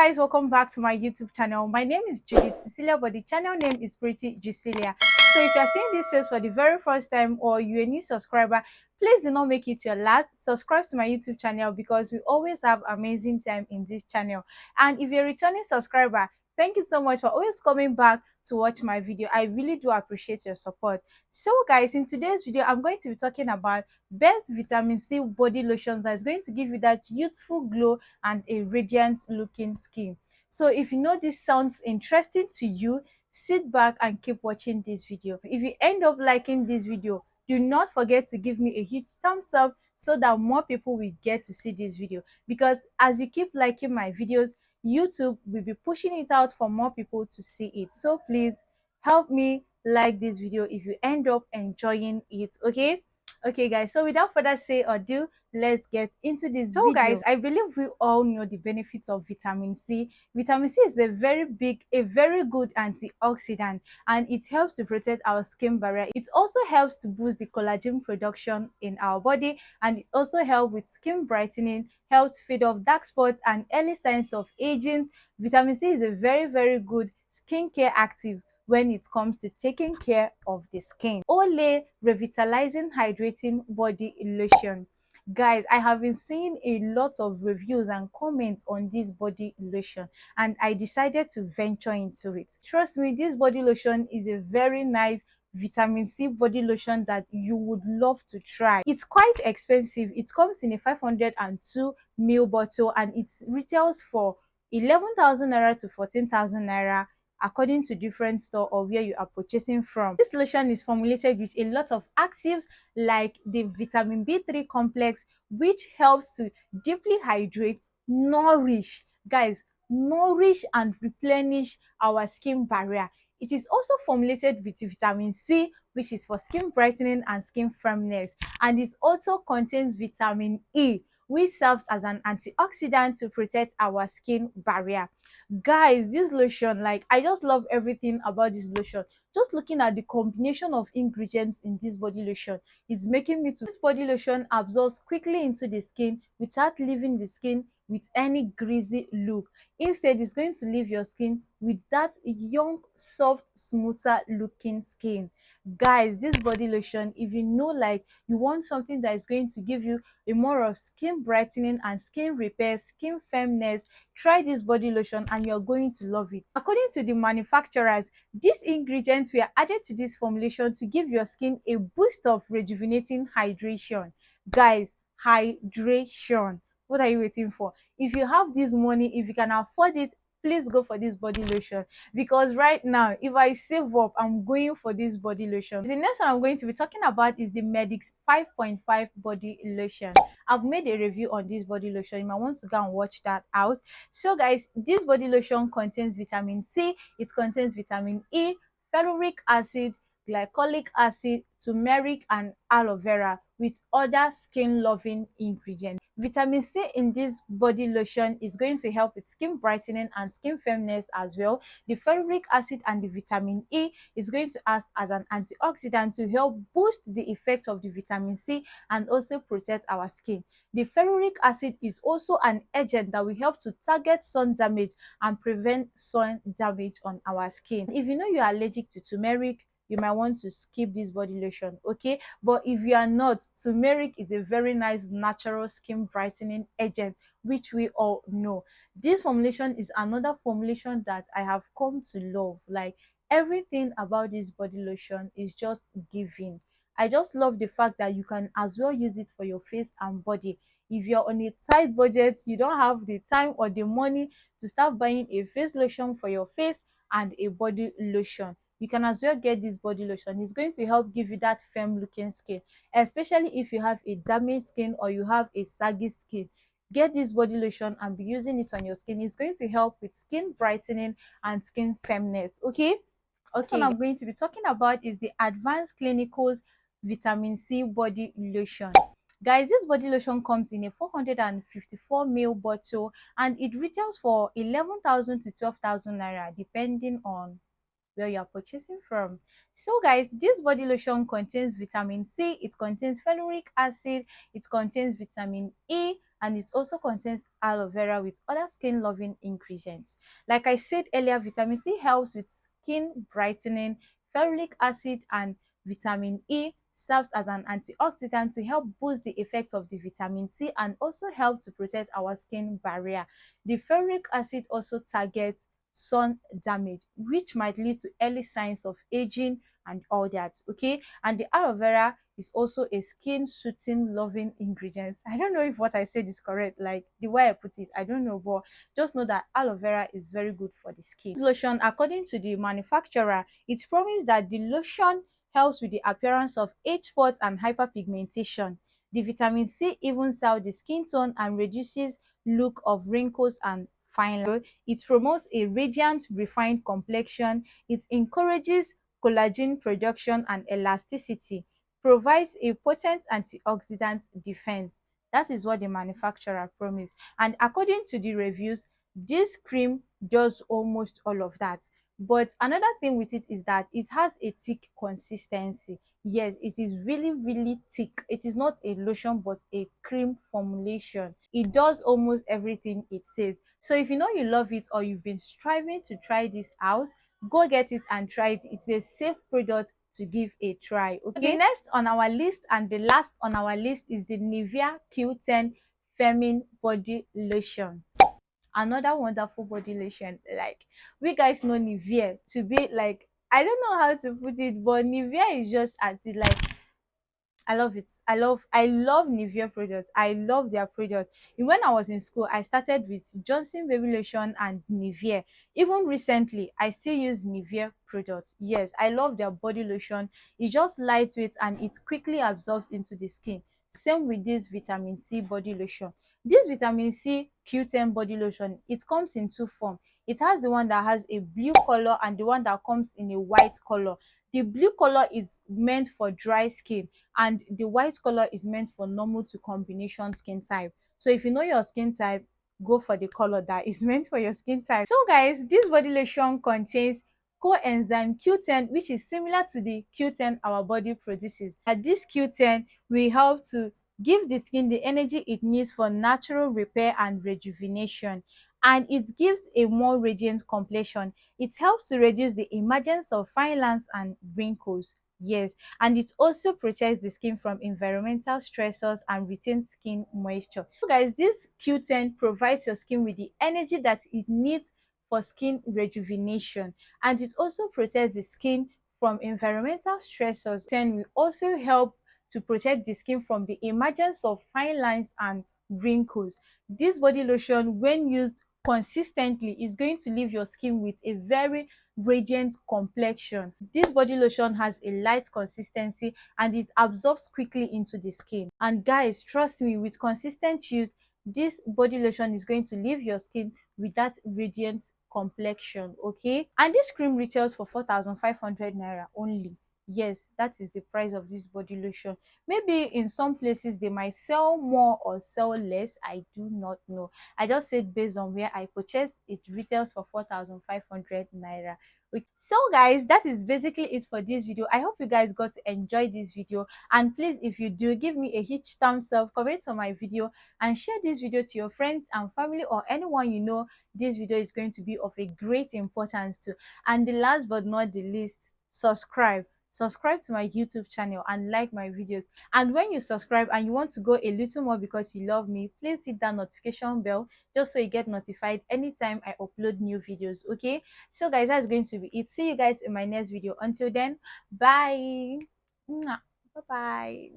guys, welcome back to my YouTube channel. My name is Judith Cecilia, but the channel name is Pretty Jucilia. So if you're seeing this face for the very first time or you're a new subscriber, please do not make it your last. Subscribe to my YouTube channel because we always have amazing time in this channel. And if you're a returning subscriber, thank you so much for always coming back to watch my video. I really do appreciate your support. So guys, in today's video, I'm going to be talking about best vitamin C body lotions that is going to give you that youthful glow and a radiant looking skin. So if you know this sounds interesting to you, sit back and keep watching this video. If you end up liking this video, do not forget to give me a huge thumbs up so that more people will get to see this video, because as you keep liking my videos, YouTube will be pushing it out for more people to see it. So please help me like this video if you end up enjoying it. Okay guys, so without further say or do, let's get into this video. Guys, I believe we all know the benefits of vitamin C. Vitamin C is a very good antioxidant, and it helps to protect our skin barrier. It also helps to boost the collagen production in our body, and it also helps with skin brightening, helps fade off dark spots and early signs of aging. Vitamin C is a very good skincare active when it comes to taking care of the skin. Olay Revitalizing Hydrating Body Lotion. Guys, I have been seeing a lot of reviews and comments on this body lotion, and I decided to venture into it. Trust me, this body lotion is a very nice vitamin C body lotion that you would love to try. It's quite expensive. It comes in a 502 ml bottle and it retails for 11,000 naira to 14,000 naira according to different store or where you are purchasing from. This lotion is formulated with a lot of actives like the vitamin B3 complex, which helps to deeply hydrate, nourish, guys, nourish and replenish our skin barrier. It is also formulated with vitamin C, which is for skin brightening and skin firmness, and it also contains vitamin E, which serves as an antioxidant to protect our skin barrier. Guys, this lotion, like, I just love everything about this lotion. Just looking at the combination of ingredients in this body lotion is making me to this body lotion absorbs quickly into the skin without leaving the skin with any greasy look. Instead, it's going to leave your skin with that young, soft, smoother looking skin. Guys, this body lotion, if you know, like, you want something that is going to give you a more of skin brightening and skin repair, skin firmness, try this body lotion and you're going to love it. According to the manufacturers, these ingredients were added to this formulation to give your skin a boost of rejuvenating hydration. Guys, hydration. What are you waiting for? If you have this money, if you can afford it, please go for this body lotion, because right now, if I save up, I'm going for this body lotion. The next one I'm going to be talking about is the Medix 5.5 body lotion. I've made a review on this body lotion. You might want to go and watch that out. So guys, this body lotion contains vitamin C, it contains vitamin E, ferulic acid, glycolic acid, turmeric and aloe vera, with other skin loving ingredients. Vitamin C in this body lotion is going to help with skin brightening and skin firmness as well. The ferulic acid and the vitamin E is going to act as an antioxidant to help boost the effect of the vitamin C and also protect our skin. The ferulic acid is also an agent that will help to target sun damage and prevent sun damage on our skin. If you know you are allergic to turmeric, you might want to skip this body lotion, okay? But if you are not, turmeric is a very nice natural skin brightening agent, which we all know. This formulation is another formulation that I have come to love. Like, everything about this body lotion is just giving. I just love the fact that you can as well use it for your face and body. If you're on a tight budget, you don't have the time or the money to start buying a face lotion for your face and a body lotion, you can as well get this body lotion. It's going to help give you that firm looking skin, especially if you have a damaged skin or you have a saggy skin. Get this body lotion and be using it on your skin. It's going to help with skin brightening and skin firmness, okay? Also, I'm going to be talking about is the Advanced Clinicals Vitamin C Body Lotion. Guys, this body lotion comes in a 454 ml bottle and it retails for 11,000 to 12,000 naira depending on where you are purchasing from. So guys, this body lotion contains vitamin C, it contains ferulic acid, it contains vitamin E and it also contains aloe vera with other skin loving ingredients. Like I said earlier, vitamin C helps with skin brightening. Ferulic acid and vitamin E serves as an antioxidant to help boost the effect of the vitamin C and also help to protect our skin barrier. The ferulic acid also targets sun damage, which might lead to early signs of aging and all that. Okay, and the aloe vera is also a skin soothing loving ingredient. I don't know if what I said is correct, like the way I put it, I don't know, but just know that aloe vera is very good for the skin. Lotion, according to the manufacturer, it promised that the lotion helps with the appearance of age spots and hyperpigmentation. The vitamin C evens out the skin tone and reduces look of wrinkles and fine lines. It promotes a radiant, refined complexion. It encourages collagen production and elasticity, provides a potent antioxidant defense. That is what the manufacturer promised. And according to the reviews, this cream does almost all of that. But another thing with it is that it has a thick consistency. Yes, it is really, really thick. It is not a lotion, but a cream formulation. It does almost everything it says. So if you know you love it or you've been striving to try this out, go get it and try it. It's a safe product to give a try. Okay, the next on our list and the last on our list is the Nivea Q10 Femin Body Lotion. Another wonderful body lotion. Like, we guys know Nivea to be like, I don't know how to put it, but Nivea is just at it. Like, I love it. I love Nivea products. I love their products. When I was in school, I started with Johnson Baby Lotion and Nivea. Even recently, I still use Nivea products. Yes, I love their body lotion. It's just lightweight and it quickly absorbs into the skin. Same with this vitamin C body lotion. This vitamin C Q10 body lotion, it comes in two forms. It has the one that has a blue color and the one that comes in a white color. The blue color is meant for dry skin and the white color is meant for normal to combination skin type. So if you know your skin type, go for the color that is meant for your skin type. So guys, this body lotion contains coenzyme Q10, which is similar to the Q10 our body produces. And this Q10 will help to give the skin the energy it needs for natural repair and rejuvenation, and it gives a more radiant complexion. It helps to reduce the emergence of fine lines and wrinkles. Yes, and it also protects the skin from environmental stressors and retains skin moisture. So guys, this Q10 provides your skin with the energy that it needs for skin rejuvenation, and it also protects the skin from environmental stressors. Then will also help to protect the skin from the emergence of fine lines and wrinkles. This body lotion, when used consistently, is going to leave your skin with a very radiant complexion. This body lotion has a light consistency and it absorbs quickly into the skin. And guys, trust me, with consistent use, this body lotion is going to leave your skin with that radiant complexion. Okay, and this cream retails for 4,500 naira only. Yes, that is the price of this body lotion. Maybe in some places they might sell more or sell less, I do not know. I just said based on where I purchased, it retails for 4,500 naira. So guys, that is basically it for this video. I hope you guys got to enjoy this video, and please, if you do, give me a huge thumbs up, comment on my video, and share this video to your friends and family or anyone you know this video is going to be of a great importance to. And the last but not the least, subscribe to my YouTube channel and like my videos. And when you subscribe and you want to go a little more because you love me, please hit that notification bell just so you get notified anytime I upload new videos. Okay, so guys, that's going to be it. See you guys in my next video. Until then, bye. Bye bye.